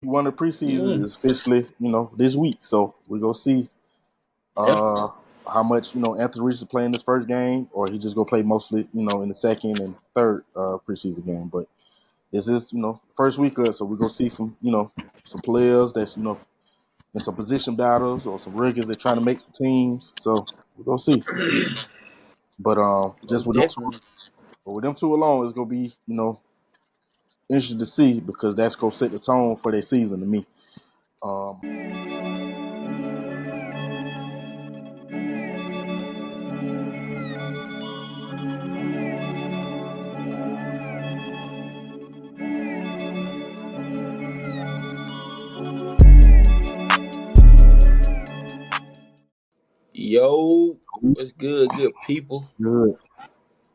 One of the preseason Mm. is officially, this week. So we're gonna see Yeah. uh how much, Anthony Richardson playing this first game, or he just gonna play mostly, in the second and third preseason game. But this is, first week of it, so we're gonna see some, some players that's, in some position battles or some rookies that trying to make some teams. So we're gonna see. But just Most with them two, definitely. but with them two alone, it's gonna be, interesting to see because that's gonna set the tone for their season to me. Um, Yo, what's good people? good.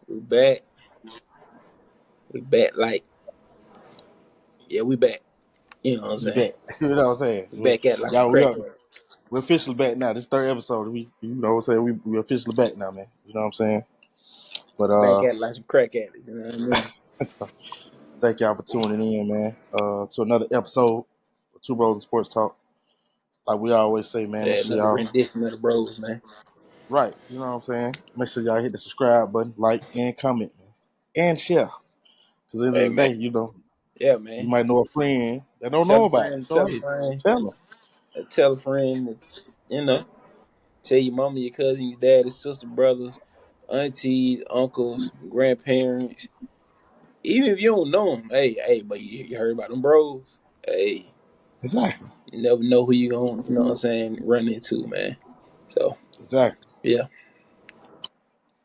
We back. We back like, yeah, we back. You know what I'm We saying? back. You know what I'm saying? We back at like some Y'all, we crack are, at it. we're officially back now. This third episode. You know what I'm saying? We officially back now, man. You know what I'm saying? But Back at it like some crack at it. You know what I mean? thank y'all for tuning in, man. To another episode of Two Bros and Sports Talk. Like we always say, man, make Yeah, sure another y'all rendition of the bros, man. right. You know what I'm saying? Make sure y'all hit the subscribe button, like and comment, man, and share. Because at the Hey, end of the man. day, Yeah, you man. might know a friend that don't Tell know a about it. friend, So tell a hey, friend, tell them. tell a friend, you know, tell your mama, your cousin, your dad, your sister, brothers, aunties, uncles, grandparents. Even if you don't know them, hey, but you heard about them bros. Hey, Exactly. you never know who you gonna, you know what I'm saying, run into, man. So Exactly. yeah,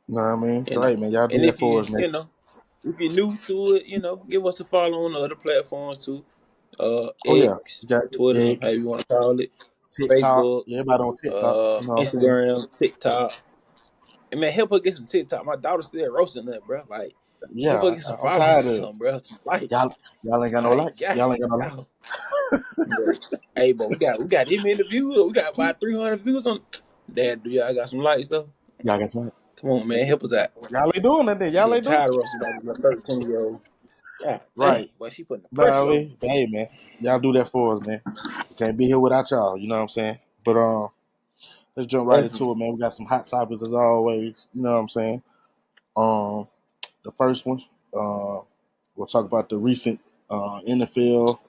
You know what I mean? you So know. hey, man, y'all do And that if for you, us, man. you know, if you're new to it, give us a follow on the other platforms too. Oh yeah, X, you got Twitter, however X, you want to call it, TikTok. Facebook, Yeah, everybody on TikTok. You know what I'm saying? Instagram, TikTok. And man, help her get some TikTok. My daughter's still roasting that, bro. Like, help her Yeah, get some I'm followers tired or of it. something, bro. Some likes. Y'all ain't got no Like, likes. yeah, Y'all ain't got no likes. yeah. But, hey, but we got this many views. We got about 300 views on. Dad, do y'all got some likes though? Y'all got some. Come on, man, help us out. Y'all ain't doing nothing. I'm Y'all getting ain't doing. tired of roasting about this 13-year-old. God dang, Right. boy, she putting the Nah, I pressure on mean, me. hey man, y'all do that for us, man. We can't be here without y'all. You know what I'm saying? But let's jump right Definitely. into it, man. We got some hot topics as always. You know what I'm saying? Um, the first one, we'll talk about the recent NFL,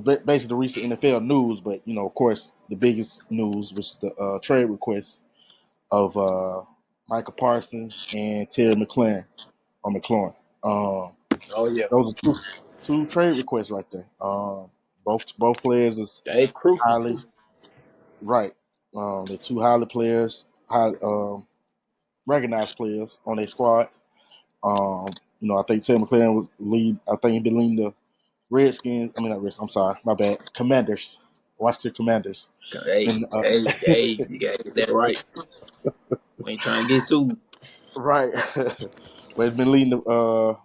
basically the recent NFL news. But of course, the biggest news was the trade request of Micah Parsons and Terry McLaurin or McLaurin. Oh yeah, Those are two trade requests right there. Both players is they crucial highly too. right. They're two highly players, high recognized players on their squads. I think Terry McLaurin was lead. I think he'd been leading the Redskins. I mean, not Redskins. I'm sorry, my bad. Commanders. Washington Commanders. Hey, And hey, you gotta get that right. We ain't trying to get sued. right, but he's been leading the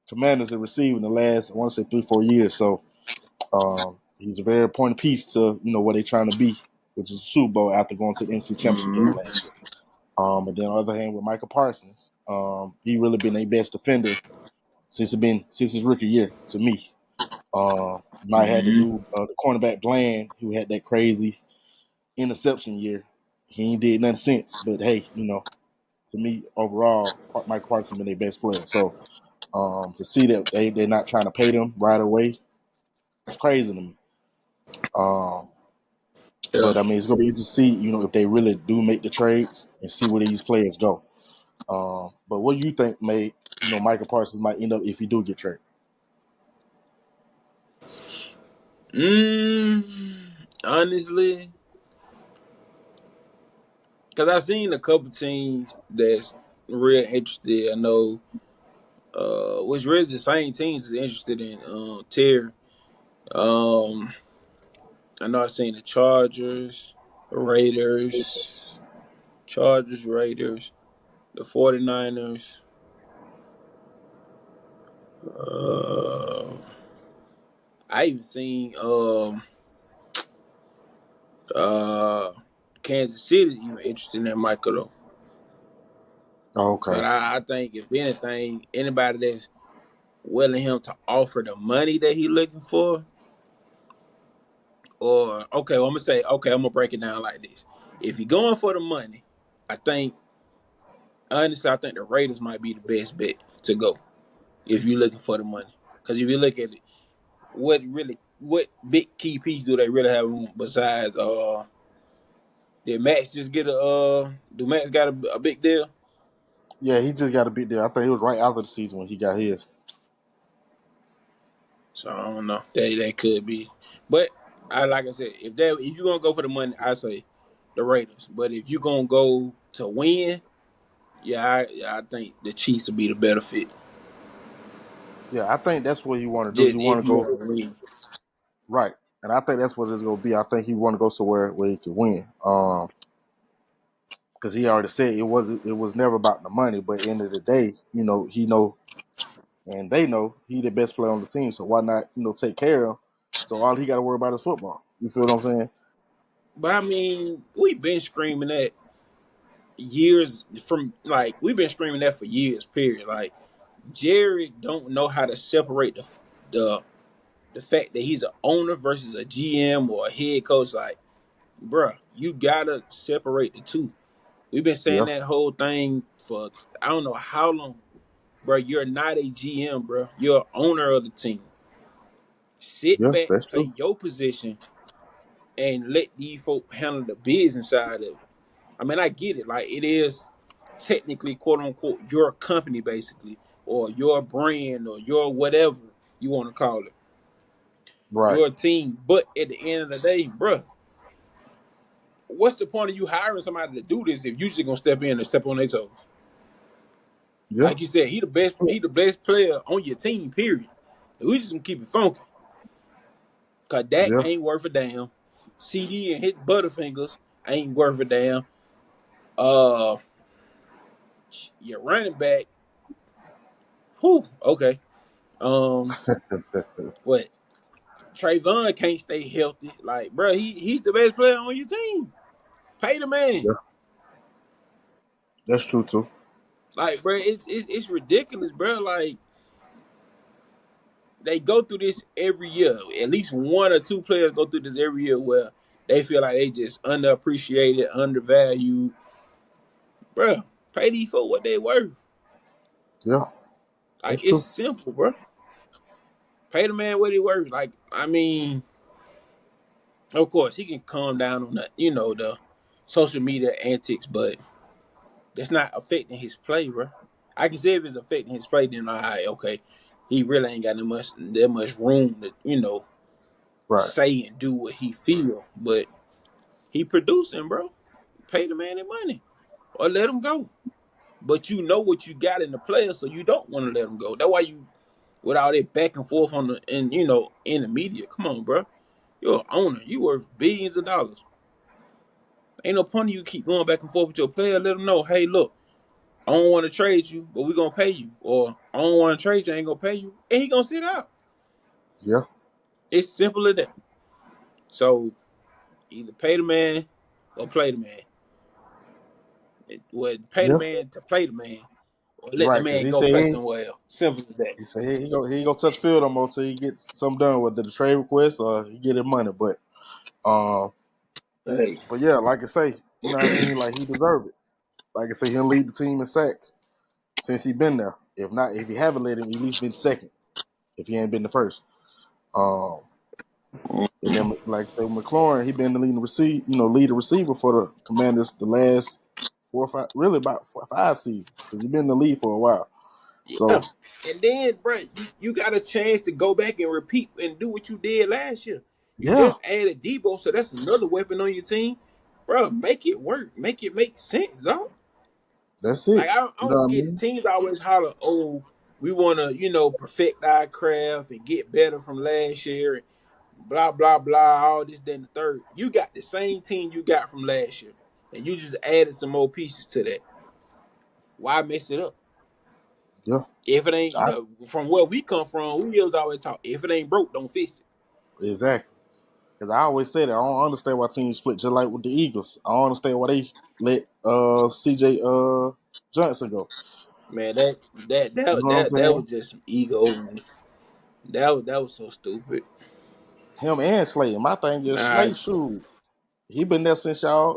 Commanders in receiving the last, I want to say 3-4 years. So he's a very important piece to what they're trying to be, which is a Super Bowl after going to the NC Championship game Mm-hmm. last year. And then on the other hand, with Micah Parsons, he really been their best defender since his rookie year to me. You might have the Mm-hmm. new the cornerback Bland, who had that crazy interception year. He ain't did nothing since. But hey, to me overall, Micah Parsons been their best player. So to see that they're not trying to pay them right away, it's crazy to me. Um, Yeah. but I mean, it's gonna be interesting to see, if they really do make the trades and see where these players go. But what do you think may, Micah Parsons might end up if he do get traded? Honestly, because I seen a couple teams that's real interested. I know, which really the same teams is interested in Terry. Um, I know I seen the Raiders, the 49ers. Uh, I even seen uh Kansas City even interested in that Michael though. Okay. But I think if anything, anybody that's willing him to offer the money that he looking for, or okay, well, I'm gonna say okay, I'm gonna break it down like this. If you're going for the money, I think honestly, I think the Raiders might be the best bet to go if you're looking for the money. Because if you look at it, what big key piece do they really have besides did Max just get do Max got a big deal? Yeah, he just got a big deal. I think it was right after the season when he got his. So I don't know. That could be. But I like I said, if you're gonna go for the money, I say the Raiders. But if you're gonna go to win, I think the Chiefs will be the better fit. Yeah, I think that's what you want to do. Just You want if to you go want to win. right, and I think that's what it's gonna be. I think he want to go somewhere where he can win. Because he already said it was never about the money, but at the end of the day, he know and they know he the best player on the team. So why not take care of him? So all he got to worry about is football. You feel what I'm saying? But I mean, we've been screaming that years from like we've been screaming that for years. Period. Like Jerry don't know how to separate the the fact that he's an owner versus a GM or a head coach. Like, bruh, you gotta separate the two. We've been saying Yeah, that whole thing for I don't know how long, bro. You're not a GM, bro. You're an owner of the team. Sit yeah, back, that's play true. your position, and let these folk handle the business side of it. I mean, I get it. Like, it is technically, quote unquote, your company, basically, or your brand, or your whatever you want to call it, Right. your team. But at the end of the day, bro, what's the point of you hiring somebody to do this if you just gonna step in and step on their toes? Yeah, Like you said, he the best. He the best player on your team. Period. We just gonna keep it funky. Cause Dak yeah, ain't worth a damn. CD and his Butterfingers ain't worth a damn. Uh, your running back. Whew. Okay. Um, what? Trayvon can't stay healthy. Like, bro, he's the best player on your team. Pay the man. yeah. That's true too. Like, bro, it's ridiculous, bro. Like, they go through this every year. At least one or two players go through this every year where they feel like they just underappreciated, undervalued. Bro, pay these for what they worth. Yeah, Like, that's it's true. simple, bro. Pay the man what he worth. Like, I mean, of course, he can calm down on the social media antics, but that's not affecting his play, bro. I can say if it's affecting his play, then all right, okay, he really ain't got that much room to Right. say and do what he feel. But he producing, bro. Pay the man his money or let him go. But you know what you got in the player, so you don't want to let him go. That's why you with all that back and forth in the media. Come on, bro. You're an owner. You worth billions of dollars. Ain't no point in you keep going back and forth with your player. Let them know, hey, look, I don't want to trade you, but we gonna pay you. Or I don't want to trade you, I ain't gonna pay you, and he gonna sit out. Yeah, It's simple as that. So either pay the man or play the man. Well, pay the yeah. man to play the man, or let the Right. Because man he go said play somewhere else. Simple as that. he said he ain't gonna touch field no more till he gets something done, whether the trade request or he get his money. Um, Hey, but yeah, like I say, you know what I mean. Like he deserved it. Like I say, he'll lead the team in sacks since he been there. If not, if he haven't led him, he at least been second. If he ain't been the first. Um, and then like I say, McLaurin, he been the lead receiver for the Commanders the last 4 or 5, really about 4 or 5 seasons because he been in the lead for a while. yeah. So And then, bro, you got a chance to go back and repeat and do what you did last year. You yeah, just added Debo, so that's another weapon on your team, bro. Make it work. Make it make sense, dog. that's Like it. I You know don't what I get it. mean? Teams always holler, "Oh, we want to, perfect our craft and get better from last year." And blah blah blah. All this, then the third. You got the same team you got from last year, and you just added some more pieces to that. Why mess it up? Yeah, If it ain't I, from where we come from, we always talk. If it ain't broke, don't fix it. exactly. Because I always say that I don't understand why teams split just like with the Eagles. I don't understand why they let CJ Johnson go. Man, that that You that know what I'm that that saying? was just some ego, man. That was so stupid. Him and Slay. My thing is Nah. Slay, shoot. He been there since y'all,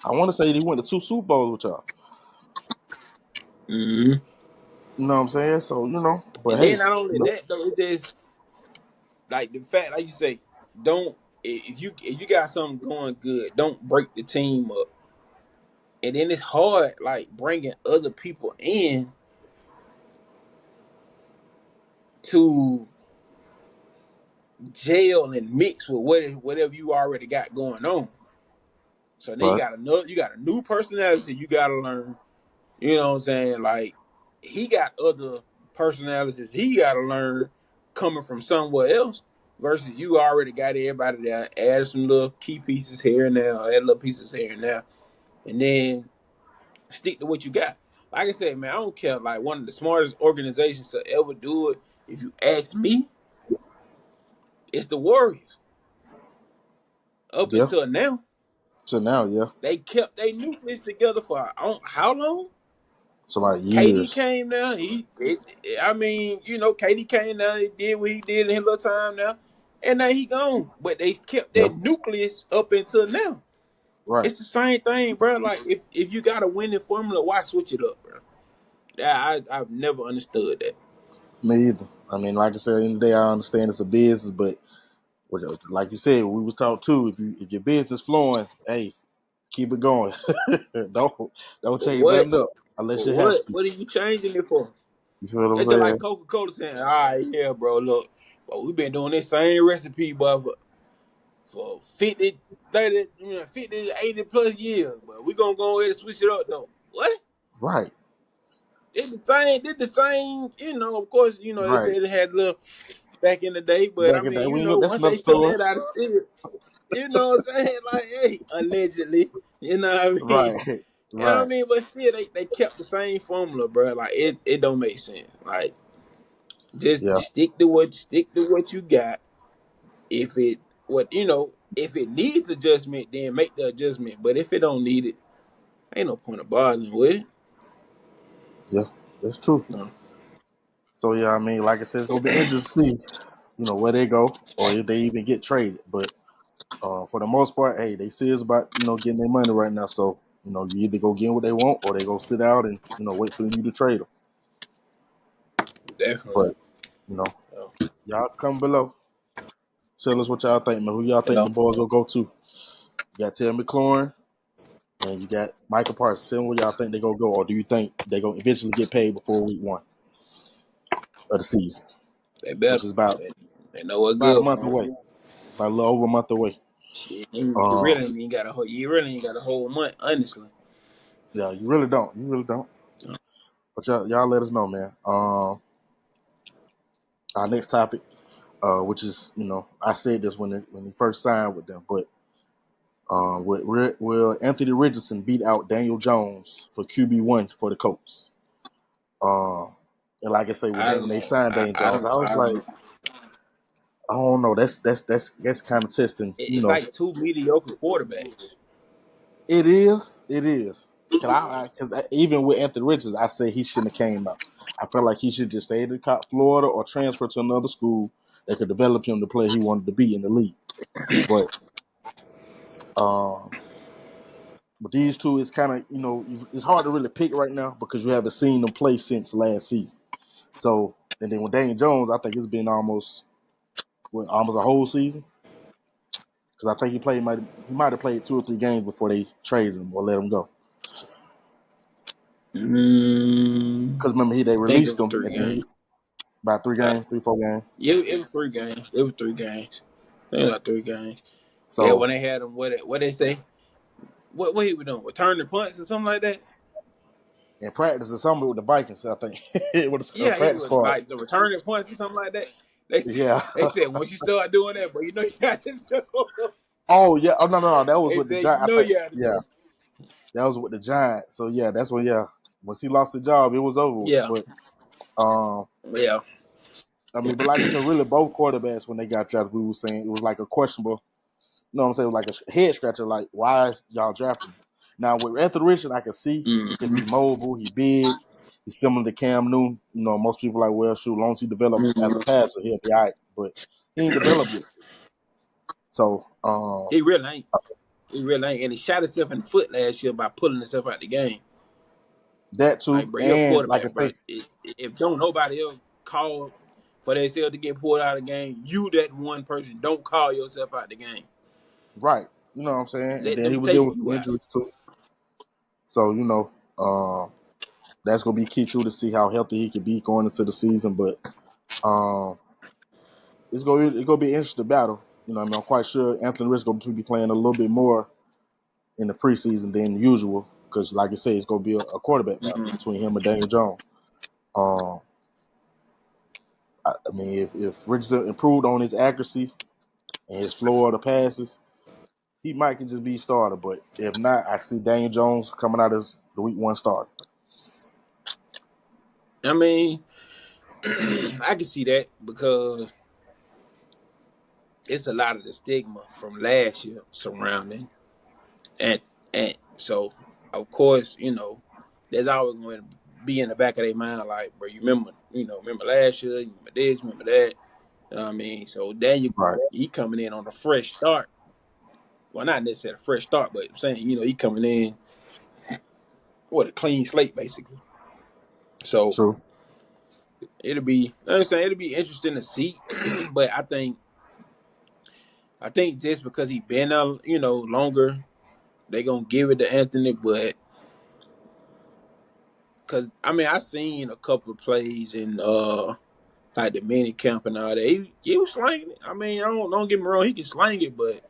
I want to say he went to 2 Super Bowls with y'all. Mm-hmm. You know what I'm saying? So, but And then hey, not only that though, it just like the fact, like you say, don't if you got something going good, don't break the team up. And then it's hard, like bringing other people in to jail and mix with whatever you already got going on. So then right, you got a new personality you got to learn. You know what I'm saying? Like he got other personalities he got to learn coming from somewhere else. Versus you already got everybody there, add some little key pieces here and there, add little pieces here and there, and then stick to what you got. Like I said, man, I don't care. Like one of the smartest organizations to ever do it, if you ask me, it's the Warriors. Up yeah. until now, So now, yeah. they kept their nucleus together for how long? So like KD years. came now. I mean, KD came now. He did what he did in his little time now, and now he gone. But they kept Yeah. that nucleus up until now. Right. It's the same thing, bro. Like if you got a winning formula, why switch it up, bro? I've never understood that. Me either. I mean, like I said, at the end of the day, I understand it's a business, but like you said, we was taught too. If your business flowing, hey, keep it going. don't For change what? nothing up unless For you have what? to. What are you changing it for? You feel what I'm That's just like saying? Coca-Cola saying, all right, yeah, bro, look, but we've been doing this same recipe, but for 50, 30, 50, 80 plus years, but we gonna go ahead and switch it up though. What? Right. Did the same, of course, they Right. said it had a little back in the day, but I Back in mean, that, we know that's once another they took story. that out of still, what I'm saying? Like, hey, allegedly, you know what I mean? Right. You know what I Right. mean? But still, they kept the same formula, bro. Like, it don't make sense. Like, just Yeah. stick to what you got. If it if it needs adjustment, then make the adjustment. But if it don't need it, ain't no point of bothering with it. Yeah. That's true. No. So yeah, I mean, like I said, it's gonna be interesting to see, where they go or if they even get traded. But for the most part, hey, they serious about getting their money right now. So you either go get what they want or they go sit out and wait for you to trade them. Definitely. But you know, So, y'all come below. Tell us what y'all think, man. Who y'all think the yeah, boys will go to? You got Tim McLaurin and you got Micah Parsons. Tell me where y'all think they gonna go, or do you think they gonna eventually get paid before week 1 of the season, they which better. is about They know what a good month for 'em. away, about a little over a month away. Shit, Um, you really ain't got a whole month, honestly. yeah, you really don't. You really don't. But y'all let us know, man. Our next topic, which is I said this when he first signed with them, but will Anthony Richardson beat out Daniel Jones for QB1 for the Colts? Uh, and like I say, I when don't they know. signed I, Daniel I Jones, don't. I was I don't like, know. I don't know. That's kind of testing. It's like two mediocre quarterbacks. It is. It is. Because even with Anthony Richards, I say he shouldn't have came out. I felt like he should just stay in Florida or transfer to another school that could develop him to play he wanted to be in the league. But um, but these two is kind of it's hard to really pick right now because you haven't seen them play since last season. So and then with Daniel Jones, I think it's been almost a whole season because I think he might have played 2 or 3 games before they traded him or let him go. Mm, Because remember they I think it released was him three and then games. he about 3 games, 3 4 games. Yeah, it was 3 games. It was 3 games. It was like 3 games. Yeah, So when they had him, what they say? What he was doing? Returning punts or something like that? in practice or something with the Vikings, I think it was a Yeah, he practice was squad. like the returning punts or something like that. They said, Yeah. they said once you start doing that, but you got to do. Oh yeah. Oh no, that was They with the said Giants. I think you had to yeah, do. that was with the Giants. So yeah, that's when once he lost the job, it was over with. Yeah, But um, yeah. I mean, but like I said, really both quarterbacks when they got drafted, we were saying it was like a questionable. You know what I'm saying? It was like a head scratcher. Like why is y'all drafting him? Now with Anthony Richardson, I can see because Mm-hmm. he mobile, he big. He's similar to Cam Newton. You know, most people like, well, shoot, as long as he develop as a Mhm. passer, he'll be all right. But he ain't developed yet. So He really ain't. He really ain't. And he shot himself in the foot last year by pulling himself out the game. that Like, too, bro, you're a and like I quarterback, bro. say, If don't nobody else call for themselves to get pulled out of the game, you that one person. Don't call yourself out the game. right, you know what I'm saying. And Let then he them was dealing take with some you out. injuries too. So uh, that's gonna be key too to see how healthy he can be going into the season. But um, it's gonna be an interesting battle. You know, I mean, I'm quite sure Anthony Richardson gonna be playing a little bit more in the preseason than usual because, like I say, it's gonna be a quarterback battle Mm-hmm. between him and Daniel Jones. Um, I mean, if Richardson improved on his accuracy and his flow of the passes, he might could just be starter. But if not, I see Daniel Jones coming out as the week one starter. I mean, I can see that because it's a lot of the stigma from last year surrounding, and so of course there's always going to be in the back of their mind like, bro, remember last year, you remember this, remember that. You know what I mean? So Daniel, Right, he coming in on a fresh start. Well, not necessarily a fresh start, but I'm saying he coming in with a clean slate basically. So true. it'll be interesting to see, but I think just because he been out, longer, they gonna give it to Anthony. But because I mean, I seen a couple of plays in like the mini camp and all that. He was slanging it. I mean, don't get me wrong, he can slang it, but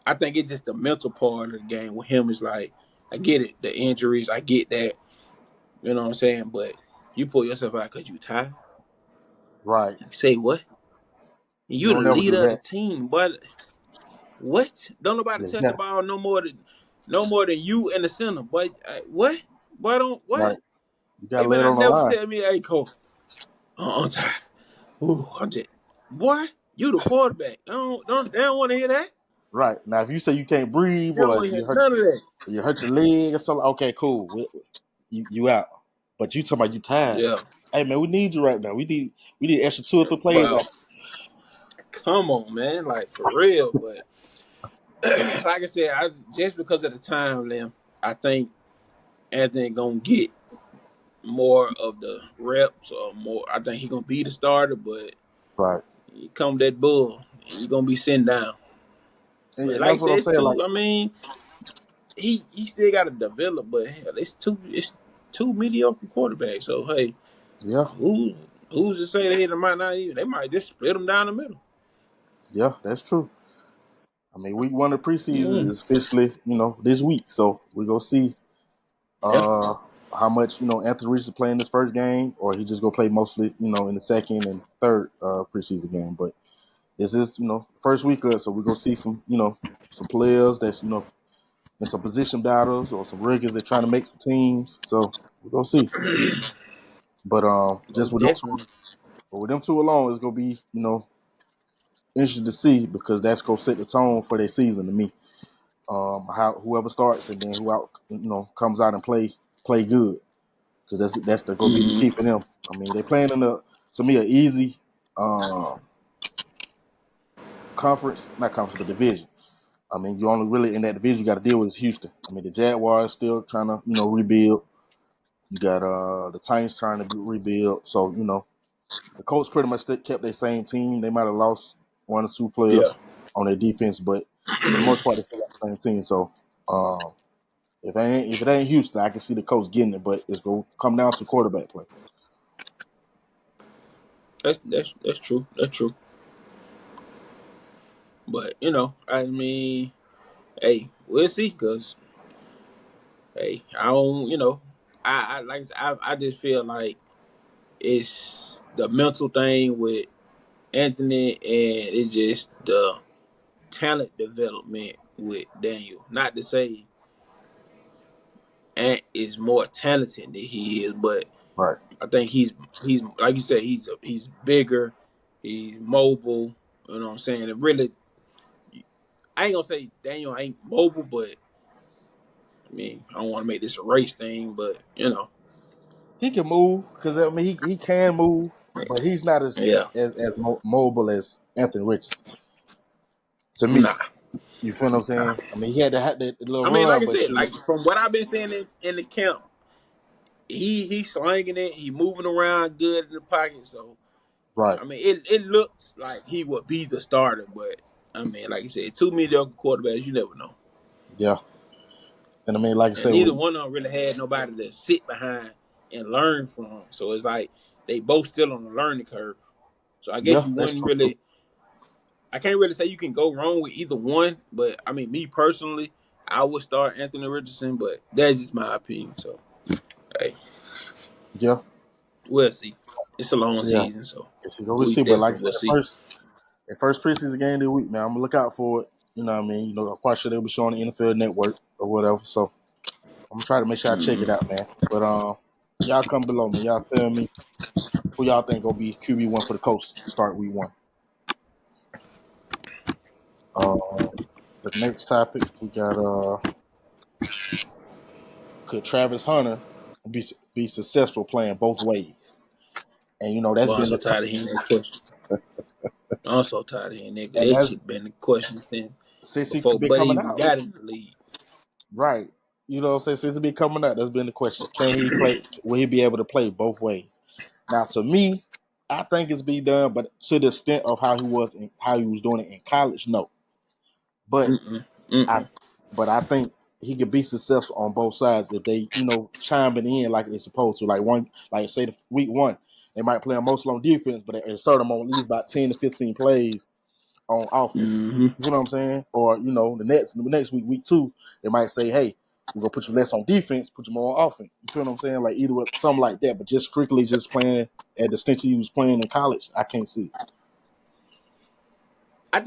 I think it's just the mental part of the game with him is like, I get it, the injuries, I get that, you know what I'm saying, but you pull yourself out because you tired. Right. You say what? You You the don't never do leader of the that. team, but what? Don't nobody Yeah, touch the yeah. ball no more than you and the center. But what? Why don't what? Right. You Hey gotta lay man, it I on the never line. tell me, hey coach, I'm tired. Ooh, I'm just boy. You the quarterback. They don't want to hear that. Right. Now if you say you can't breathe They don't or want to hear none of that. you hurt your leg or something, okay, cool. You out. But you talking about you tired. Yeah, Hey man, we need you right now. We need extra 2 or 3 plays well, out. come on, man, like for real. But like I said, just because of the time, Lim, I think Anthony gonna get more of the reps or more. I think he gonna be the starter, but Right. he come that bull, he gonna be sitting down. And yeah, But like I that's what said, I'm it's saying. Like, two. I mean, he still got to develop, but hell, it's two mediocre quarterbacks. So hey, yeah, who who's to say they might not even? They might just split them down the middle. yeah, that's true. I mean, week one of preseason Mm. is officially, this week. So we're gonna see Yeah. uh how much, Anthony Reese is playing this first game, or he just gonna play mostly, in the second and third preseason game. But this is, first week of it, so we're gonna see some players that's, in some position battles or some rookies that trying to make some teams. So we're gonna see. But just Most definitely. with them two alone, it's gonna be, interesting to see because that's gonna set the tone for their season to me. How whoever starts and then who out, comes out and play good because that's gonna be the Mm-hmm. key for them. I mean, they playing in to me an easy uh, conference, not conference, but division. I mean, you only really in that division you got to deal with is Houston. I mean, the Jaguars still trying to rebuild. You got the Titans trying to rebuild. So the Colts pretty much kept their same team. They might have lost 1 or 2 Yeah. players on their defense, but for the most part, they still got the same team. So um, if it ain't Houston, I can see the Colts getting it, but it's gonna come down to quarterback play. That's true. That's true. But I mean, hey, we'll see. Cause hey, I don't. I like I said, I just feel like it's the mental thing with Anthony, and it's just the talent development with Daniel. Not to say Ant is more talented than he is, but Right. I think he's like you said, he's bigger, he's mobile. You know what I'm saying? It really, I ain't gonna say Daniel ain't mobile, but I mean I don't want to make this a race thing, but. He can move because I mean he can move, but he's not Yeah, mobile as Anthony Richardson. To me, nah. you feel what I'm saying? I mean, he had to have that little I mean, like run, I but said, shoot, like from what I've been seeing in the camp, he slanging it. He moving around good in the pocket. So right, I mean, it looks like he would be the starter, but I mean, like you said, two mediocre quarterbacks, you never know. yeah. And I mean, like I And said, neither one of them really had nobody to sit behind and learn from. So it's like they both still on the learning curve. So I guess yeah, you that's wouldn't true too. really. I can't really say you can go wrong with either one, but I mean, me personally, I would start Anthony Richardson, but that's just my opinion. So hey, Yeah, we'll see. It's a long yeah. season, so Yes, you know, we we see, but like I definitely said, will see. the first preseason game of the week, man, I'm gonna look out for it. You know what I mean? You know, I'm quite sure they'll be showing the NFL Network or whatever. So I'm gonna try to make sure I check it Mm-hmm. out, man. But y'all come below me. Y'all tell me who y'all think gonna be QB1 for the Colts to start week one. The next topic we got could Travis Hunter be successful playing both ways? And you know that's Well, I'm been so the tired of hearing that question. I'm so tired of hearing that. and That that's shit been the question since he before been Buddy coming even out. got in the league. Right. You know what I'm saying? Since he been coming out, that's been the question. Can he play will he be able to play both ways? Now to me, I think it's be done, but to the extent of how he was doing it in college, no. But Mm-mm. I Mm-mm. but I think he could be successful on both sides if they, you know, chime it in like they're supposed to. Like one like say the week one, they might play him mostly on defense, but they insert him on at least about 10 to 15 plays on offense. Mm-hmm. You know what I'm saying? Or you know, the next week, week two, they might say, "Hey, we're gonna put you less on defense, put you more on offense." You feel what I'm saying? Like either with something like that, but just strictly just playing at the extent he was playing in college, I can't see. I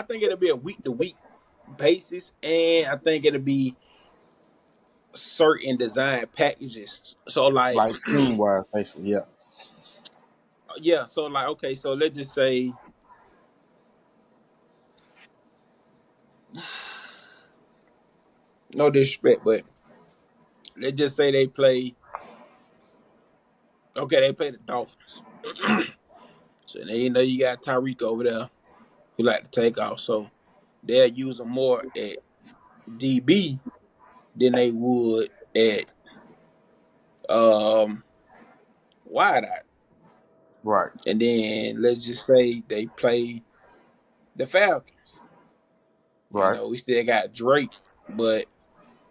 think it'll be a week to week basis, and I think it'll be certain design packages. So like, Like scheme wise, basically, yeah, yeah. So like, okay. So let's just say, no disrespect, but let's just say they play. Okay, they play the Dolphins. So now you know you got Tyreek over there who like to take off. So they'll use him more at DB than they would at um wideout. right, And then let's just say they play the Falcons. You right, know, we still got Drake, but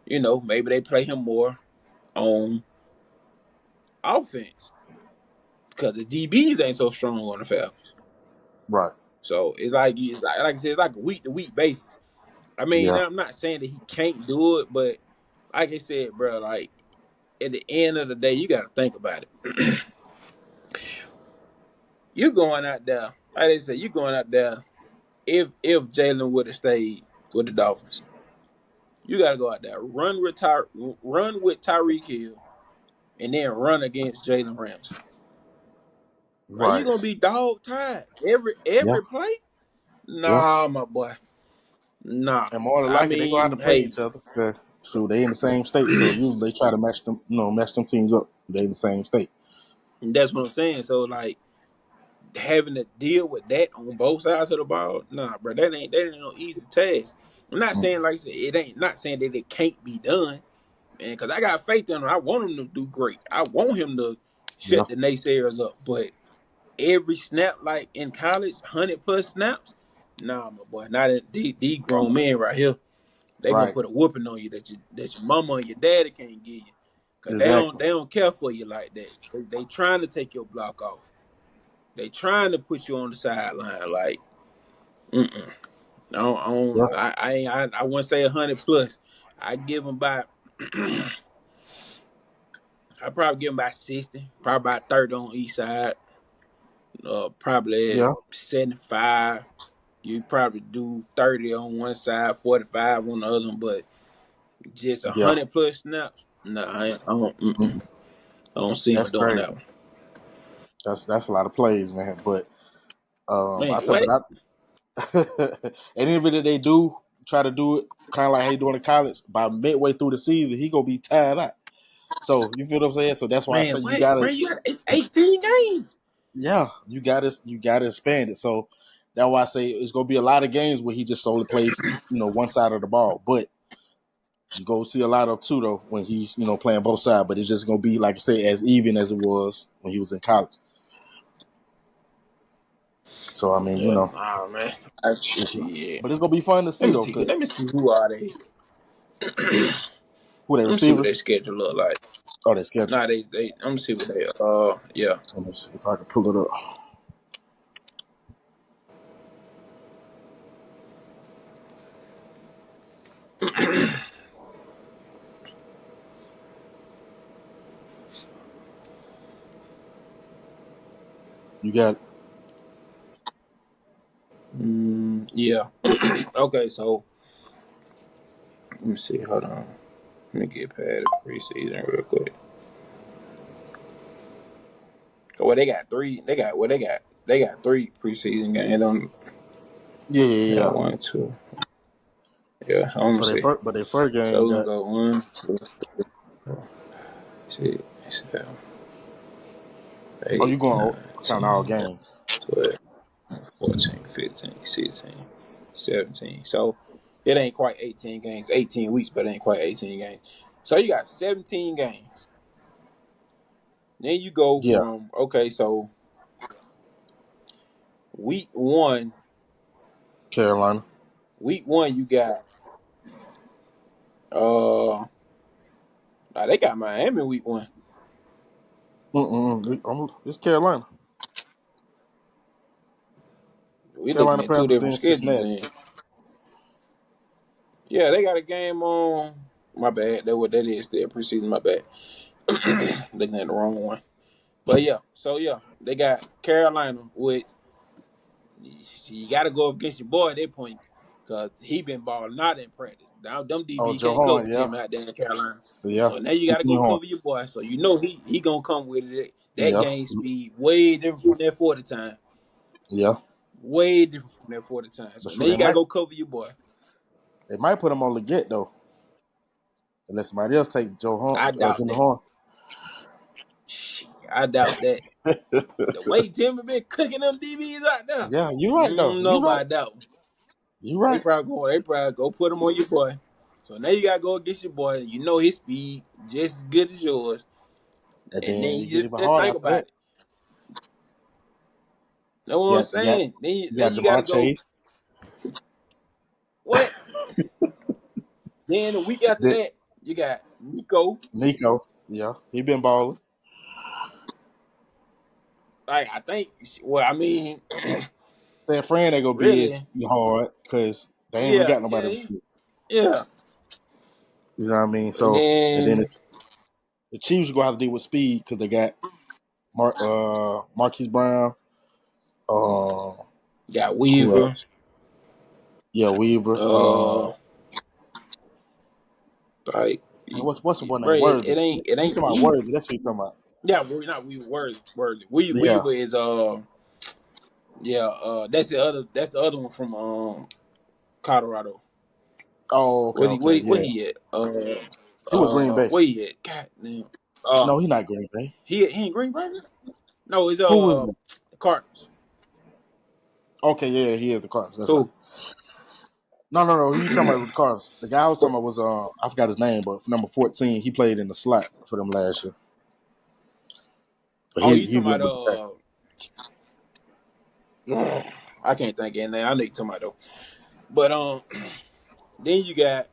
you know, maybe they play him more on offense because the DBs ain't so strong on the Falcons. right, So like I said, it's like a week to week basis. I mean, yeah, I'm not saying that he can't do it, but like I said, bro, like at the end of the day, you got to think about it. You going out there, like they say, you going out there. If Jalen would have stayed with the Dolphins, you got to go out there, run with Tyreek Hill, and then run against Jalen Ramsey. Right, you right, gonna be dog tired yeah, every play. yeah. Nah, my boy. Nah. And more than I likely, they gonna have to mean, play hey, each other. So they in the same state, so usually they try to match them, match them teams up. They in the same state. that's what I'm saying. So like having to deal with that on both sides of the ball, nah, bro, that ain't no easy task. I'm not Mm, saying like I said, it ain't not saying that it can't be done, man, because I got faith in him. I want him to do great. I want him to yeah, shut the naysayers up. But every snap, like in college, 100+ snaps, nah, my boy, not in these grown men right here. They gonna right, put a whooping on you that your mama and your daddy can't give you, cause exactly. they don't care for you like that. They trying to take your block off. They trying to put you on the sideline. Like, mm-mm. No, Yeah, I wouldn't say 100+. I give them about I probably give them about 60, probably about 30 on each side. Probably yeah, 75. You probably do 30 on one side, 45 on the other one, but just a yeah. 100+ snaps. Nah, I don't. Mm-mm. Mm-mm. I don't see him That's doing crazy. that one. That's a lot of plays, man. But Man, I thought, what? but I, and even if they try to do it kind of like how he doing in college, by midway through the season, he gonna be tired out. So you feel what I'm saying? So that's why I Man, say you what, gotta, bro? You got 18 games. yeah, you gotta expand it. So that's why I say it's gonna be a lot of games where he just solely play, one side of the ball. But you go see a lot of too though when he's playing both sides. But it's just gonna be like I say as even as it was when he was in college. So I mean, Yeah, nah, man. it's not, Shit. but it's gonna be fun to Let see me though see. because Let me see who are they. who they Let me see what their receivers. schedule look like. Oh, they schedule. Nah, they. Let me see what they. Yeah. Let me see if I can pull it up. You got Yeah. Okay, so let me see. Hold on. Let me get past the preseason real quick. Well, they got three. They got. Well, they got. They got three preseason games. On. yeah, yeah, Yeah, yeah. one, two. Yeah. So I'm gonna So see. their first game So we're gonna got. go one, two, four, six, seven, Oh, you 8, going 9, count all 10, games? 12, 14, 15, 16, 17. So it ain't quite 18 games. 18 weeks, but it ain't quite 18 games. So you got 17 games. Then you go Yeah, from okay, so week one, Carolina. you got they got Miami week one. It's Carolina. We looking Carolina at two Panthers, different then schedules Cincinnati. then. Yeah, they got a game on my bad. That what that is. They're preseason, my bad. Looking at the wrong one. But yeah, so yeah, they got Carolina with you got to go up against your boy at that point because he been balling out in practice. Now them Oh, DB Joe can't cover Horn, yeah, Jim out there in Carolina. yeah. So now you got to Keep me go Horn, cover your boy. So you know he gonna come with it. That yeah, game speed way different from that 40 time. yeah. Way different from that 40 time. But So now shoot, you got to go cover your boy. they might put him on Leggett though, unless somebody else take Joe Horn, I doubt Jimmy that. Horn. Shit, I doubt that. The way Jimmy been cooking them DBs out there, Yeah, you right though. You right. nobody doubt. You They right. probably go. They probably go put him on your boy. So now you gotta go against your boy. You know his speed just as good as yours. And And then then you get you even just harder think after about that. it. Know what You I'm got you got saying? Then you, you then got you gotta Jamar go. Chase. What? Then the week after Then that, you got Nico. Nico. Yeah, he been balling. Like I think. Well, I mean, San Fran ain't gonna be as really, hard because they ain't really yeah, got nobody. yeah. You know what I mean? And So and then then the Chiefs gonna have to deal with speed because they got Marquise Brown. Uh, got who Weaver. else? Yeah, Weaver. Uh, like, And what's the one bro, named it Worthy? ain't. It You ain't talking about easy. Worthy? That's what you talking about. Yeah, we're not Weaver. Worthy. Yeah. Weaver is yeah, that's the other one from Colorado. Oh, okay, okay, What yeah. he at? He with Green Bay. Where he at? God damn. No, he not Green Bay. He in Green Bay? No, it's Who is it? the Cardinals. Okay, yeah, he is the Cardinals. That's right. Who? No. Who you talking about with the Cardinals? The guy I was talking about was I forgot his name, but for number 14, he played in the slot for them last year. But Oh, you he talking went about with the I can't think of his name. I know you talking about though. But then you got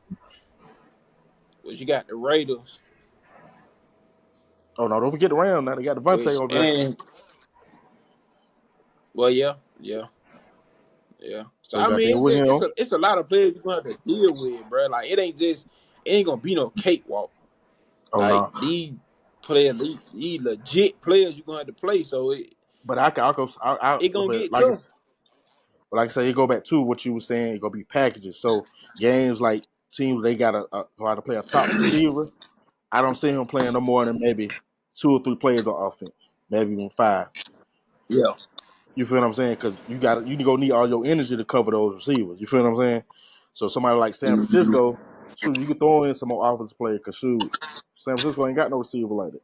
the Raiders, Oh no, don't forget the Rams now. They got Devontae which over there. and well yeah. So So you I got mean there it's with just, him. it's a lot of players you're gonna have to deal with, bro. Like it ain't gonna be no cakewalk. Oh Like no. these players, these legit players you're gonna have to play. So But I go it gonna but get tough. like I say, you go back to what you were saying, it gonna be packages. So games like teams they gotta how to play a top receiver. I don't see him playing no more than maybe 2 or 3 players on offense, maybe even 5. Yeah. You feel what I'm saying? Because you gonna need all your energy to cover those receivers. You feel what I'm saying? So somebody like San Mhm. Francisco, shoot, you could throw in some more offensive players. Cause shoot, San Francisco ain't got no receiver like that.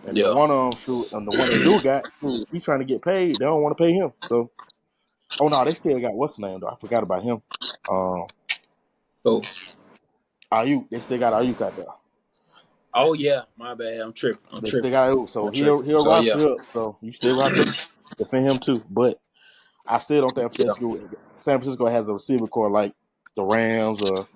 And then Yeah. one of them, shoot, and the one they do got, shoot, he trying to get paid. They don't want to pay him. So, oh no, they still got what's the name though? I forgot about him. Um, Oh. Ayuk, they still got Ayuk out there. Oh yeah, my bad. I'm tripping. I'm They still tripping. got Ayuk, so I'm tripping. he'll So rock yeah. you up. So you still got to defend him too. But I still don't think Yeah. San Francisco has a receiver core like the Rams or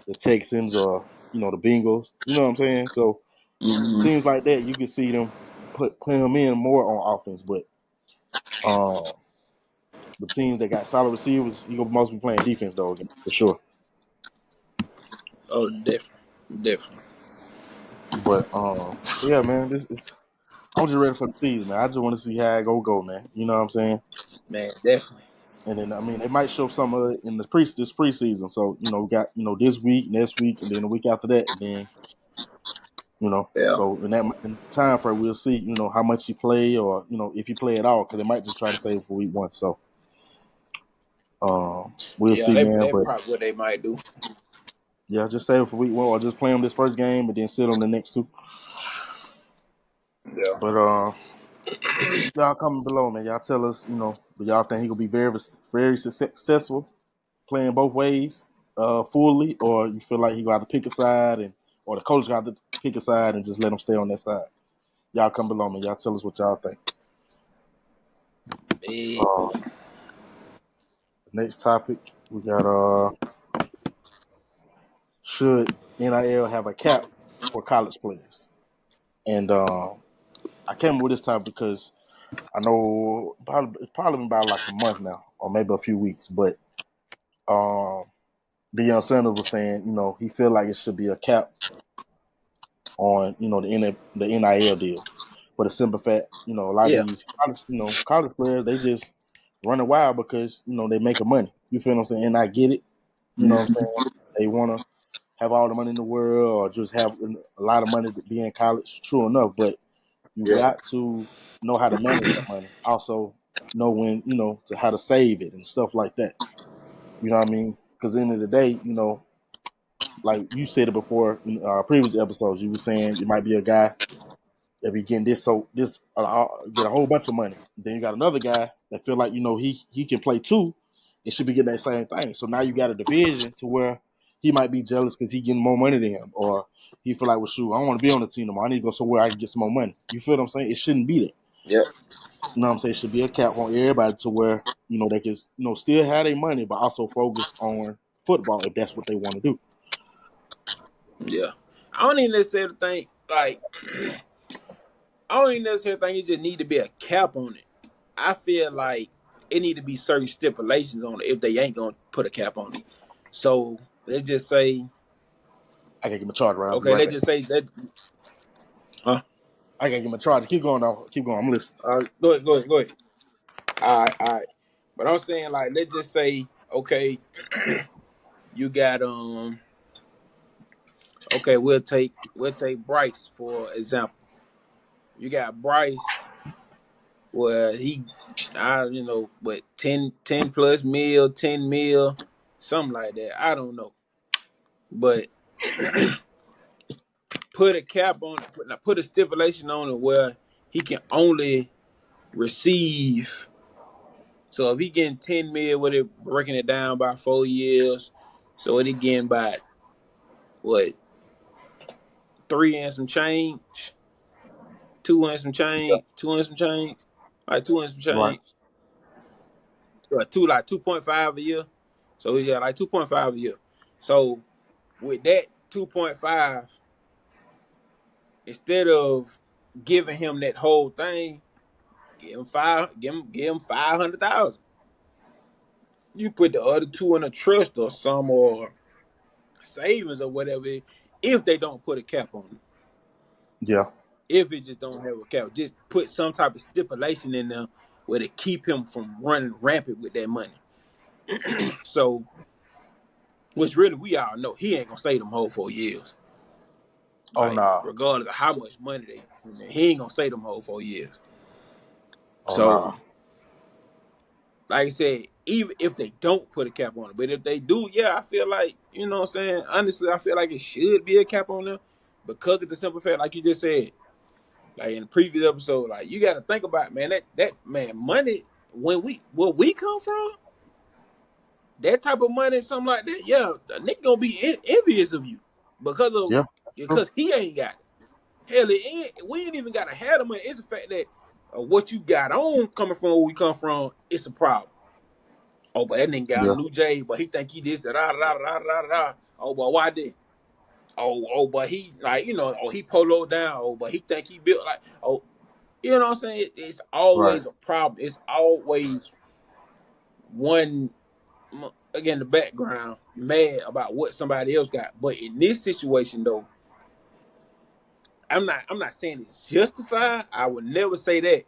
the Texans or the Bengals. You know what I'm saying? So Mm-hmm. teams like that, you can see them put him in more on offense. But um, the teams that got solid receivers, you gonna mostly be playing defense though, for sure. Oh, definitely. Definitely. But yeah, man, this is. I'm just ready for the season, man. I just want to see how it go, man. You know what I'm saying? Man, definitely. And then I mean, they might show some of it in this preseason. So we got this week, next week, and then the week after that, and then Yeah. so in time frame, we'll see how much he play or if he play at all, because they might just try to save it for week 1. So we'll Yeah, see, man. they But probably what they might do. yeah, just save it for week 1 or just play him this first game and then sit on the next 2. Yeah. But y'all comment below, man. Y'all tell us, do y'all think he gonna be very, very successful playing both ways, fully, or you feel like he gonna have to pick a side or the coach gonna have to pick a side and just let him stay on that side? Y'all come below, man. Y'all tell us what y'all think. Eh, Uh, Next topic, we got should NIL have a cap for college players? And I came up with this topic because I know it's probably been about like a month now, or maybe a few weeks, but um, Deion Sanders was saying, he feel like it should be a cap on, the NIL deal. For the simple fact, a lot of yeah. these college players, they just running wild because, they making money. You feel what I'm saying? And I get it. You know what I'm Mhm. saying? They want to have all the money in the world or just have a lot of money to be in college. True enough, but you Yeah. got to know how to manage that money. Also know when, to how to save it and stuff like that. You know what I mean? Because at the end of the day, like you said it before in previous episodes, you were saying it might be a guy that be getting get a whole bunch of money. Then you got another guy that feel like he can play too, and should be getting that same thing. So now you got a division to where he might be jealous because he getting more money than him, or he feel like, well, shoot, I don't want to be on the team no more. I need to go somewhere I can get some more money. You feel what I'm saying? It shouldn't be that. Yeah. You know what I'm saying? It should be a cap on everybody to where they can still have their money, but also focus on football if that's what they want to do. Yeah. I don't even necessarily think like I don't even necessarily think it just need to be a cap on it. I feel like it need to be certain stipulations on it if they ain't gonna put a cap on it. So let's just say, I gotta get my charge right. I'll be okay, right let's back. just say that. Huh? I gotta get my charge. Keep going now. Keep going. I'm listening. Go ahead. Go ahead. Go ahead. All right. All right. But I'm saying like let's just say, okay, you got okay, we'll take Bryce for example. You got Bryce where what 10 plus mil, 10 mil, something like that. I don't know. But put a cap on it, put a stipulation on it where he can only receive. So if he getting 10 mil with it, breaking it down by 4 years, so it again by what, three and some change, two and some change, like two and some Right. change, two like 2.5 a year. So he got like 2.5 a year. So with that 2.5, instead of giving him that whole thing, give him 500,000. You put the other two in a trust or some or savings or whatever. If they don't put a cap on it, Yeah. if it just don't have a cap, just put some type of stipulation in there where to keep him from running rampant with that money. So, which really we all know he ain't gonna stay them whole 4 years. Oh Like nah. regardless of how much money they put in there, he ain't gonna stay them whole 4 years. Oh So nah. like I said, even if they don't put a cap on it, but if they do, yeah, I feel like, you know what I'm saying? Honestly, I feel like it should be a cap on them because of the simple fact, like you just said, like in the previous episode, like you got to think about, man, that man money when where we come from, that type of money, something like that, yeah, a nigga gonna be envious of you because of Yeah, true. because he ain't got it. Hell, we ain't even gotta have the money. It's the fact that what you got on coming from where we come from, it's a problem. Oh, but that nigga got a Yeah, new J, but he think he this, da da da da da da. Oh, but why did? But he like he polo down. Oh, but he think he built like you know what I'm saying? It's right. always a problem. It's always one again the background mad about what somebody else got. But in this situation though, I'm not saying it's justified. I would never say that,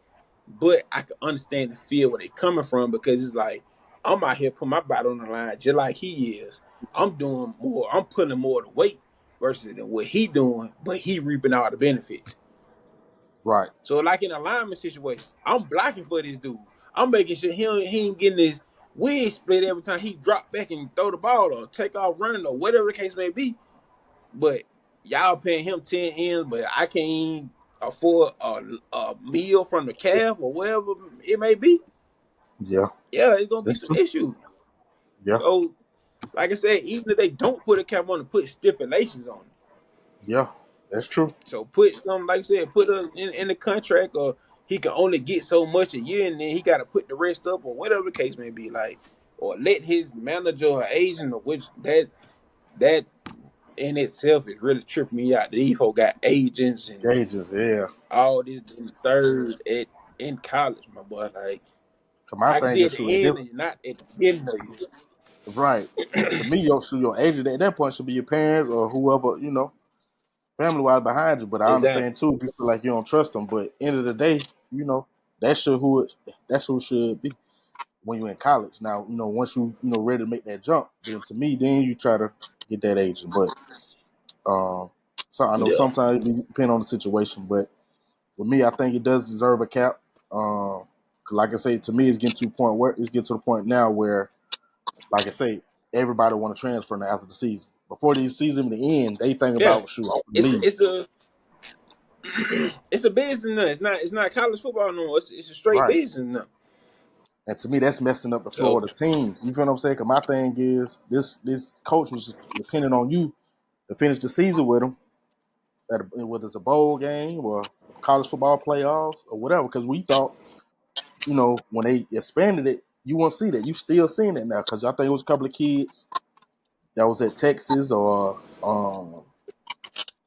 but I can understand the feel where they coming from because it's like I'm out here putting my body on the line just like he is. I'm doing more. I'm putting more of the weight versus than what he doing, but he reaping all the benefits. Right. So like in a lineman situation, I'm blocking for this dude. I'm making sure he ain't getting his wig split every time he drop back and throw the ball or take off running or whatever the case may be. But y'all paying him 10 M's, but I can't even afford a meal from the calf or whatever it may be. Yeah, Yeah, it's gonna be that's some true. issues. Yeah, So, like I said, even if they don't put a cap on it, put stipulations on it. yeah, that's true. So put some, like I said, put it in the contract, or he can only get so much a year, and then he got to put the rest up, or whatever the case may be. Like, or let his manager or agent, or which that in itself is really tripping me out. These folk got agents and Gauges, yeah. all this third in college, my boy. Like Cause my I can thing see is at shoot, the end and not at the beginning of you. right. To me, your agent at that point should be your parents or whoever, family wise behind you. But I Exactly. understand too if you feel like you don't trust them. But end of the day, that's that's who it should be when you're in college. Now, once you ready to make that jump, then to me, then you try to get that agent. But so I know Yeah. sometimes it depend on the situation. But with me, I think it does deserve a cap. Like I say, to me, it's getting to the point now where, like I say, everybody want to transfer now after the season. Before the season the end, they think Yeah. about shoot, I'm gonna It's leave. a, it's a it's a business now. It's not college football no more. It's a straight Right. business now. And to me, that's messing up the flow of So the teams. You feel what I'm saying? Because my thing is, this coach was depending on you to finish the season with him, whether it's a bowl game or college football playoffs or whatever. Because we thought, when they expanded it, you won't see that. You still seeing it now because I think it was a couple of kids that was at Texas or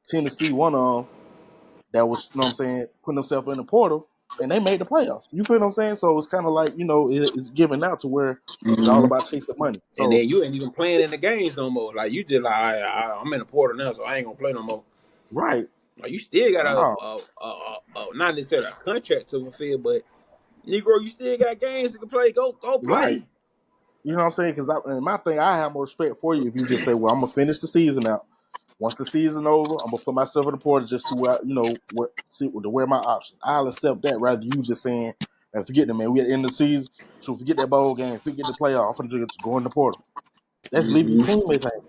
Tennessee, one of them that was, you know what I'm saying, putting themselves in the portal and they made the playoffs. You feel what I'm saying? So it's kind of like, it's giving out to where it's all hmm about chasing money. and So, then you ain't even playing in the games no more. Like you just like I'm in the portal now, so I ain't gonna play no more. right. Like you still got No, not necessarily a contract to fulfill, but Negro, you still got games to play. Go right. play. You know what I'm saying? Because my thing, I have more respect for you if you just say, well, I'm going to finish the season out. Once the season over, I'm going to put myself in the portal just see what, to wear my options. I'll accept that rather than you just saying, and forget them, man. We at the end of the season. So forget that bowl game. Forget the playoff. I'm going to go in the portal. That's leaving your hmm teammates hanging.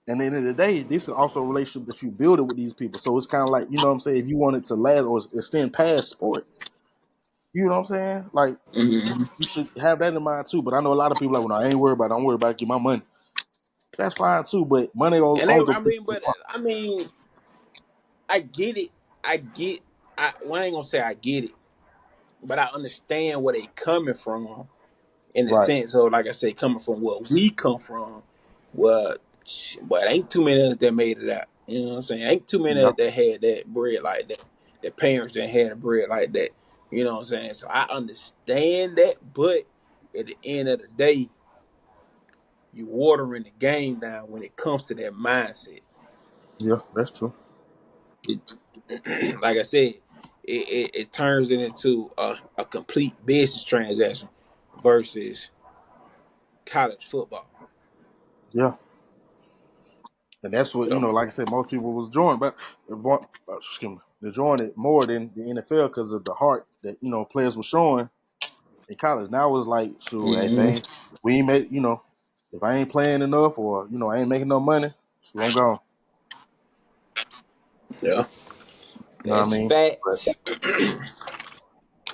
And at the end of the day, this is also a relationship that you build it with these people. So it's kind of like, you know what I'm saying, if you want it to last or extend past sports, you know what I'm saying? Like, hmm you should have that in mind too. But I know a lot of people like, well, I ain't worried about it. Don't worry about it. Get my money. That's fine too. But money And only they, go I fix mean, the but part. I mean, I get it. I get. Well, I ain't gonna say I get it, but I understand where they coming from in the Right. sense of, like I say, coming from where we come from. Well, but ain't too many of us that made it out. You know what I'm saying? Ain't too many of Yeah. us that had that bread like that. Their parents that had a bread like that. You know what I'm saying? So I understand that, but at the end of the day, you watering the game down when it comes to that mindset. Yeah. That's true. It, like I said, it turns it into a complete business transaction versus college football. Yeah. And that's what, So, like I said, most people was joining, but excuse me, they joined it more than the NFL because of the heart that, players were showing in college. Now it's like, sure, if mm-hmm. we ain't make, if I ain't playing enough or, I ain't making no money, so I'm gone. Yeah, You know what I that's mean? But facts.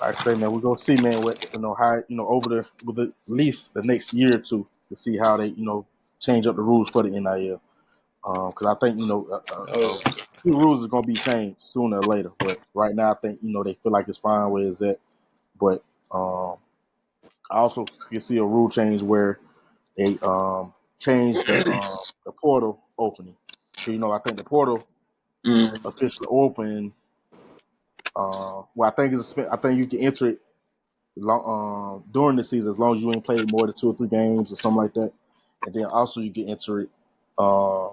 like I say, man, we're gonna see, man, what how over with at least the next year or two to see how they change up the rules for the NIL. Because I think Oh yeah. few rules are gonna be changed sooner or later. But right now, I think they feel like it's fine where it's at. But I also can see a rule change where they change the portal opening. I think the portal Mm. officially open. Well, I think you can enter it during the season as long as you ain't played more than 2 or 3 games or something like that. And then also you can enter it uh,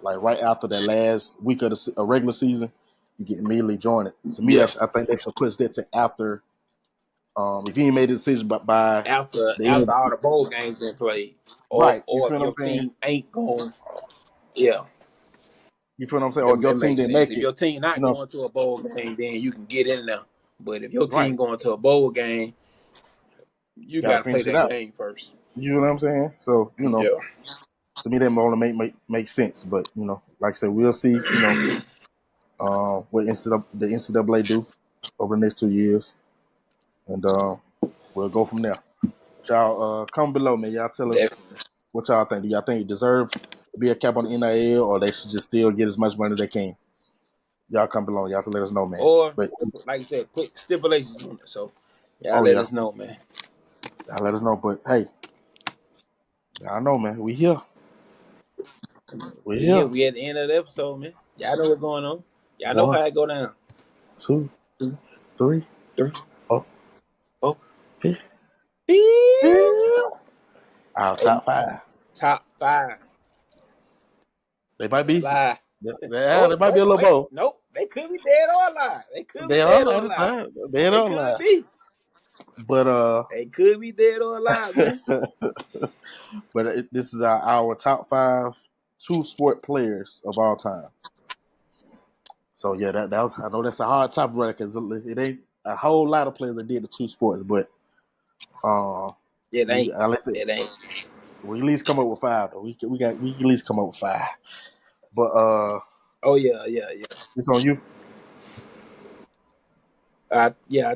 like right after that last week of a regular season. You get immediately join it. To me, Yeah. I think they should push that to after. If you ain't made a decision by After the after end, all the bowl games been played, or right? You or feel if what I'm your saying? team ain't going, yeah, You feel what I'm saying? Or if your it team makes didn't sense. make If it, your team you not know, going to a bowl game, then you can get in now. But if your right? team going to a bowl game, you Got to got to play finish it that out. game first. You know what I'm saying? So Yeah. to me, that only make sense. But like I said, we'll see. What the NCAA do over the next 2 years, and we'll go from there. Y'all comment below, man. Y'all tell us Definitely. what y'all think. Do y'all think it deserves to be a cap on the NIL, or they should just still get as much money as they can? Y'all comment below. Y'all have to let us know, man. Or But like I said, put stipulations on it. So y'all oh let yeah, us know, man. y'all let us know. But hey, y'all know, man. We here. We We here. here. We at the end of the episode, man. Y'all know what's going on. Y'all know One, how it go down. two, Two, three, three, four, four. 5. Beep. Our Hey, top 5. top five. They might They be. lie. They Oh, might be a oh, little wait. both. Nope. They could be dead or alive. They could be They are dead or lying. alive. They They don't could lie. be. But They could be dead or alive, man. but this is our top 5 two sport players of all time. So yeah, that was, I know that's a hard topic right because it ain't a whole lot of players that did the two sports, but uh, It ain't. I let It ain't. we at least come up with 5 though. We can at least come up with 5. But Oh yeah, yeah, yeah. it's on you. Yeah.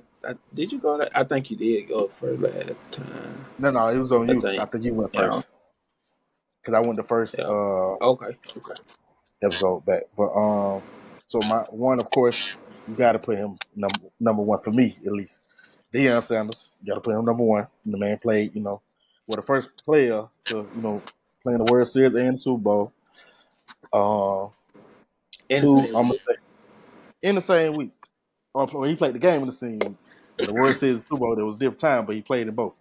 Did you go? I think you did go for last time. No, it was on I you. I think. think you went Yeah. first because I went the first Yeah. Okay. Okay. episode back. But so my one, of course, you got to put him number one for me at least. Deion Sanders, you got to put him number one. The man played, the first player to play in the World Series and the Super Bowl. Uh, Two, Insane I'm gonna week. say in the same week. He played the game in the same week, but the World Series and Super Bowl there was a different time, but he played in both.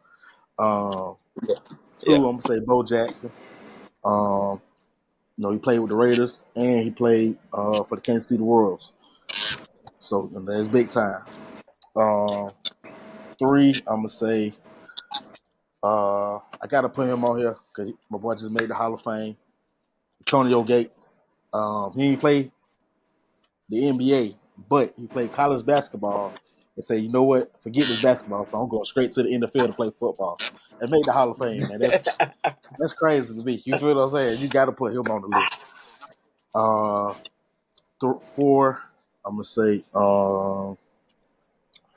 Uh, Yeah. Two, I'm gonna say Bo Jackson. Um, he played with the Raiders and he played for the Kansas City Royals. So that's big time. Uh, Three, I'm gonna say I gotta put him on here because my boy just made the Hall of Fame. Antonio Gates. He ain't played the NBA, but he played college basketball and say, you know what, forget this basketball, so I'm going straight to the NFL to play football. And made the Hall of Fame, man. That's crazy to me. You feel what I'm saying? You gotta put him on the list. Uh, Four, I'm gonna say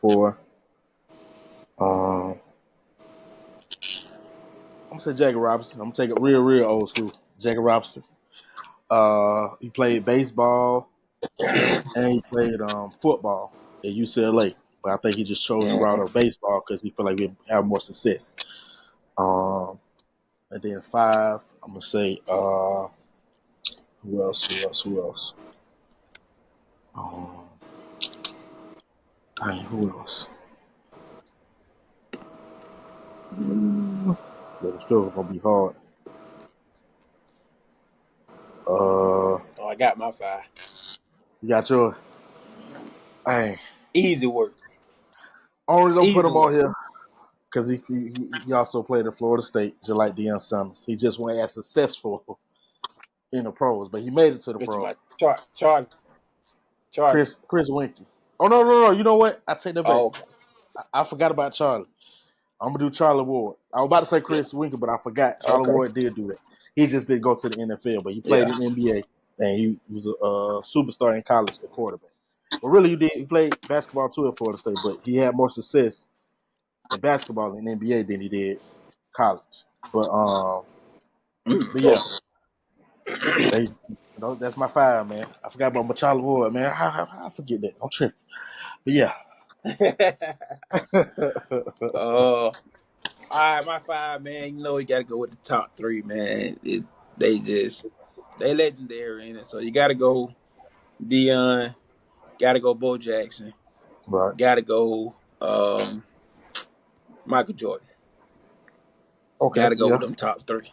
four. I'm gonna say Jackie Robinson. I'm gonna take it real old school. Jackie Robinson. He played baseball and he played football at UCLA, but I think he just chose the route of baseball because he felt like he'd have more success. Um, and then five, I'm gonna say who else? Who else? Um, who else? Yeah, this feels gonna be hard. Oh, I got my 5. You got your. Hey, Easy work. only don't put Easy him on work. here because he also played at Florida State, just like Deion Sanders. He just wasn't as successful in the pros, but he made it to the Which pros. my Charlie. Charlie. Chris Winkie. Oh no! You know what? I take that back. Oh, okay. I forgot about Charlie. I'm gonna do Charlie Ward. I was about to say Yeah. Chris Winkie, but I forgot Charlie Okay. Ward did do that. He just didn't go to the NFL, but he Yeah. played in the NBA and he was a superstar in college at quarterback. But really, he played basketball too at Florida State, but he had more success in basketball in the NBA than he did college. But yeah, that's my 5, man. I forgot about Machala Ward, man. How I forget that? I'm tripping. But yeah. All right, my 5, man. You know you gotta go with the top 3, man. They legendary in it. So you gotta go Deion, gotta go Bo Jackson, Right. gotta go Michael Jordan. Okay. Gotta go Yeah. with them top 3.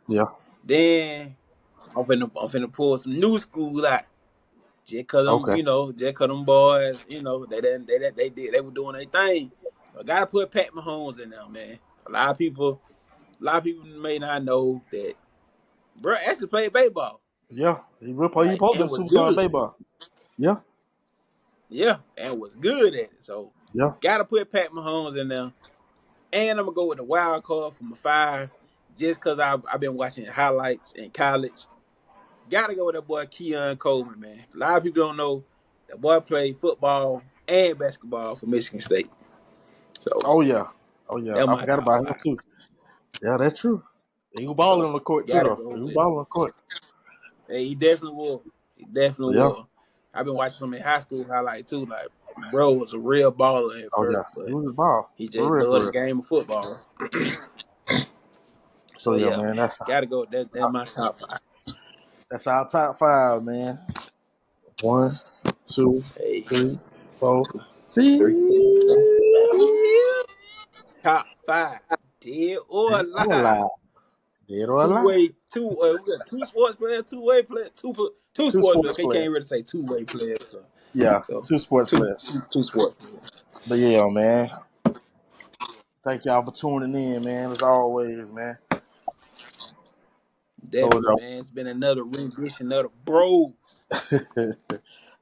Yeah. Then I'm finna pull some new school out. Just cause them, Okay. just cause them boys, they were doing their thing. I gotta put Pat Mahomes in there, man. A lot of people may not know that bro actually played baseball. Yeah. He Like supposed to be a and was superstar in good. baseball. Yeah. Yeah, and was good at it. So Yeah. gotta put Pat Mahomes in there. And I'm gonna go with the wild card for my 5, just cause I've been watching highlights in college. Gotta go with that boy Keon Coleman, man. A lot of people don't know that boy played football and basketball for Michigan State. So Oh yeah. Oh yeah. they're I my forgot top about him 5. too. Yeah, that's true. He was balling So on the court too, gotta though. go He was with. balling on the court. Hey, he definitely will. He definitely Yeah. will. I've been watching some in high school highlight too. Like, bro was a real baller at Oh yeah. first, He but was a ball. he just For real. loved For the real. game of football. So So yeah, yeah, man. man, gotta go. That's my top 5. That's our top 5, man. 1, 2, Hey, 3, 4, 5. 3, 4, 5. Top 5, dead or Dead or alive. alive. Dead or Two alive. way, two. We got 2 sports players, 2-way player, two Two sports players. sports Okay, players. can't really say 2-way players. Yeah, So two sports two, players. two, two sports players. But yeah, man. Thank y'all for tuning in, man. As always, man. Told Definitely, y'all. man. It's been another rendition of the bros.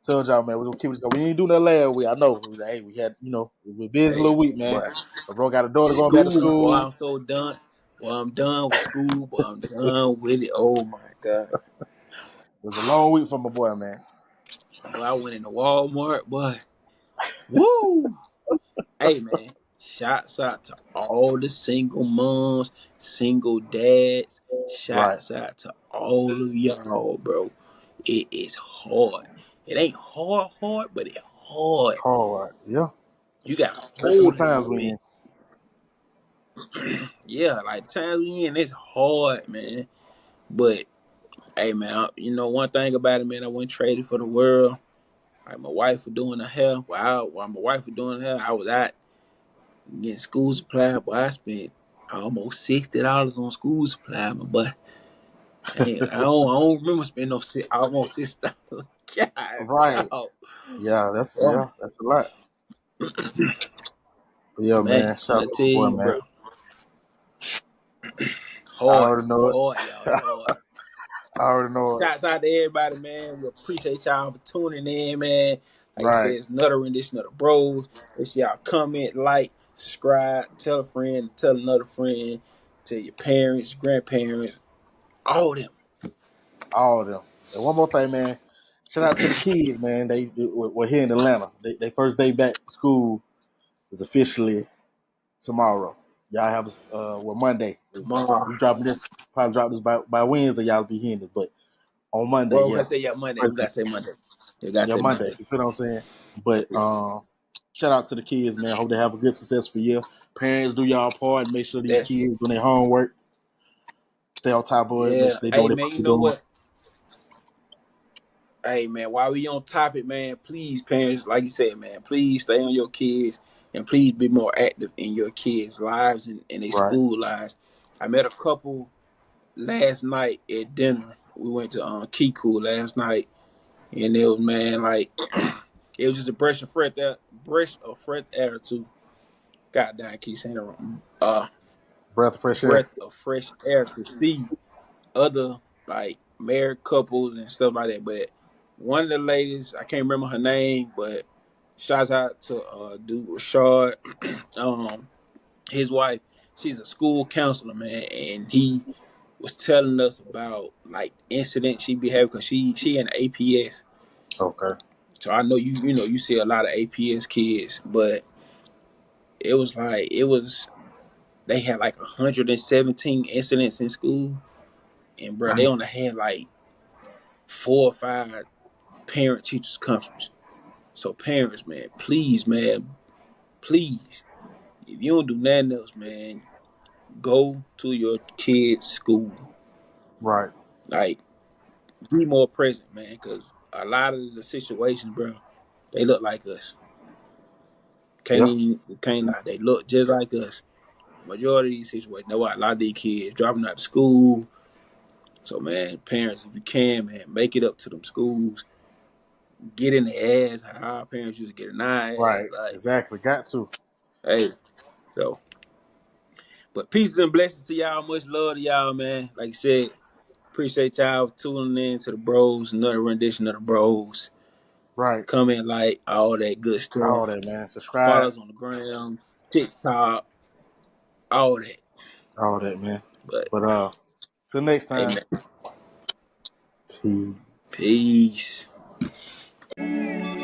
Told y'all, man. We're gonna keep this going. We ain't do that last week. I know. We had, we busy a Hey, little week, man. boy, My bro got a daughter going back to school, boy. school. I'm so done. Boy, I'm done with school. Boy, I'm done with it. Oh my god. It was a long week for my boy, man. Boy, I went into Walmart. Boy, woo. Hey, man. Shouts out to all the single moms, single dads. Right. Shouts out to all of y'all, bro. It is hard. It ain't hard, but it's hard. Hard. Yeah. You gotta Especially the hold it a times little we bit. in. Yeah, like the times we in, it's hard, man. But hey, man, one thing about it, man, I wouldn't trade it for the world. Like my wife for doing her hair. While my wife was doing her hair, I was out getting school supply. But I spent almost $60 on school supply, my boy. I don't remember spending almost $60. God, Right. dog. Yeah, that's Boy, a lot. But yeah, man, man. Shout out finna to tell my boy, you, man. bro. I Hard, already know it. hard, y'all. It's hard. I already know it. Shouts out to everybody, man. We appreciate y'all for tuning in, man. Like I said, Right. it's another rendition of the bros. Make sure y'all comment, like, subscribe, tell a friend, tell another friend, tell your parents, grandparents, all of them. All of them. And one more thing, man. Shout out to the kids, man. We're here in Atlanta. They first day back to school is officially tomorrow. Y'all have Monday. Tomorrow. We dropping this probably drop this by Wednesday. Y'all be hearing it, but on Monday, Well, we yeah, gotta say yeah Monday. first We day. gotta say Monday. We gotta Yeah, say Monday. Monday. You feel what I'm saying? But shout out to the kids, man. Hope they have a good, successful year. Parents, do y'all part. Make sure these Yeah. kids doing their homework. Stay on top of it. Make Yeah. sure they know Hey what they're man, supposed you to be know doing. what? Hey man, while we on topic, man, please, parents, like you said, man, please stay on your kids and please be more active in your kids' lives and their Right. school lives. I met a couple last night at dinner. We went to Kiku last night, and it was, man, like it was just a breath of fresh air to God damn, I keep saying it wrong. Breath of fresh air. Breath of fresh air to see other like married couples and stuff like that. But one of the ladies, I can't remember her name, but shouts out to dude Rashad, his wife. She's a school counselor, man, and he was telling us about like incidents she be having because she in APS. Okay. So I know you see a lot of APS kids, but it was they had like 117 incidents in school, and bro, they Dang. only had like 4 or 5 parent teachers conference. So parents, man, please, if you don't do nothing else, man, go to your kid's school. Right. Like, be more present, man, because a lot of the situations, bro, they look like us. Yeah. Can't lie. They look just like us. Majority of these situations, know what? A lot of these kids dropping out of school. So, man, parents, if you can, man, make it up to them schools. Get in the ass. How our parents used to get in our ass. Right. Like, Exactly. Got to. hey, so. But pieces and blessings to y'all. Much love to y'all, man. Like I said, appreciate y'all tuning in to the bros. Another rendition of the bros. Right. Comment, like, all that good All stuff. that, man. Follow Subscribe. us on the gram, TikTok, all that. All that, man. But, But till next hey, time. man, Peace. peace.